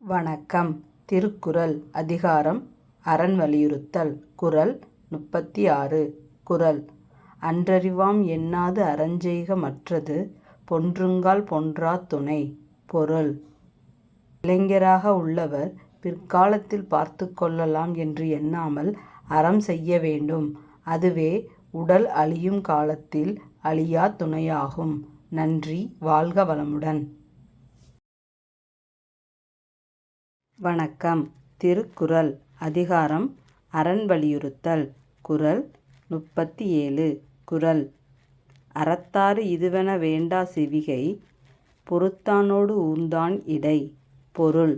வணக்கம். திருக்குறள் அதிகாரம் அறம் வலியுறுத்தல். குறள் 36. குறள் அன்றறிவாம் என்னாது அறஞ்செய்க மற்றது பொன்றுங்கால் பொன்றாத் துணை. பொருள் இளைஞராக உள்ளவர் பிற்காலத்தில் பார்த்து கொள்ளலாம் என்று எண்ணாமல் அறம் செய்ய வேண்டும். அதுவே உடல் அழியும் காலத்தில் அழியா துணையாகும். நன்றி. வாழ்க வளமுடன். வணக்கம். திருக்குறள் அதிகாரம் அறம் வலியுறுத்தல். குறள் 37. குறள் அறத்தாறு இதுவென வேண்டா செவிகை பொறுத்தானோடு ஊர்ந்தான் இடை. பொருள்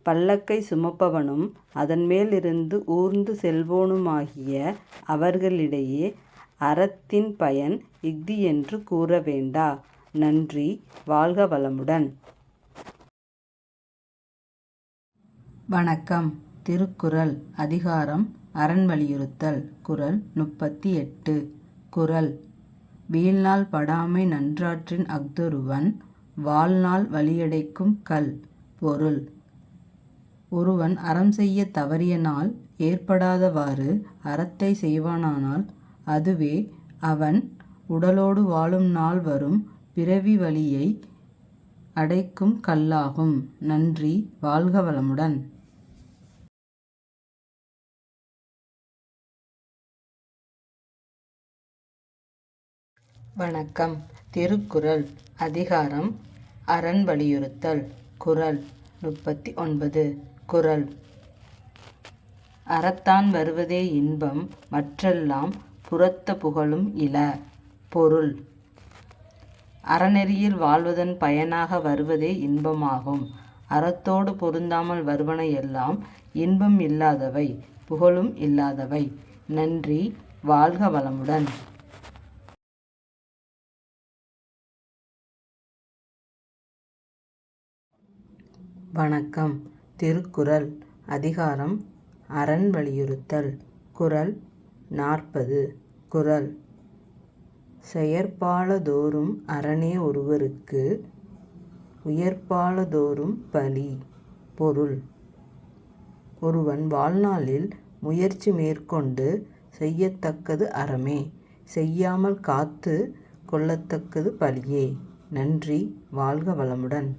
பல்லக்கை சுமப்பவனும் அதன்மேலிருந்து ஊர்ந்து செல்வோனுமாகிய அவர்களிடையே அறத்தின் பயன் இஃது என்று கூற வேண்டா. நன்றி. வாழ்க வளமுடன். வணக்கம். திருக்குறள் அதிகாரம் அறம் வலியுறுத்தல். குறள் 38. குறள் வீழ்நாள் படாமை நன்றாற்றின் அஃதொருவன் வாழ்நாள் வலியடைக்கும் கல். பொருள் ஒருவன் அறம் செய்ய தவறிய நாள் ஏற்படாதவாறு அறத்தை செய்வானானால் அதுவே அவன் உடலோடு வாழும் நாள் வரும் பிறவி வலியை அடைக்கும் கல்லாகும். நன்றி. வாழ்க வளமுடன். வணக்கம். திருக்குறள் அதிகாரம் அறம் வலியுறுத்தல். குறள் 39. குறள் அறத்தான் வருவதே இன்பம் மற்றெல்லாம் புறத்த புகழும் இல. பொருள் அறநெறியில் வாழ்வதன் பயனாக வருவதே இன்பமாகும். அறத்தோடு பொருந்தாமல் வருவன எல்லாம் இன்பம் இல்லாதவை, புகழும் இல்லாதவை. நன்றி. வாழ்க வளமுடன். வணக்கம். திருக்குறள் அதிகாரம் அறம் வலியுறுத்தல். குறள் 40. குறள் செயற்பாலதோறும் அறனே ஒருவருக்கு உயர்பாலதோறும் பழி. பொருள் ஒருவன் வாழ்நாளில் முயற்சி மேற்கொண்டு செய்யத்தக்கது அறமே, செய்யாமல் காத்து கொள்ளத்தக்கது பழியே. நன்றி. வாழ்க வளமுடன்.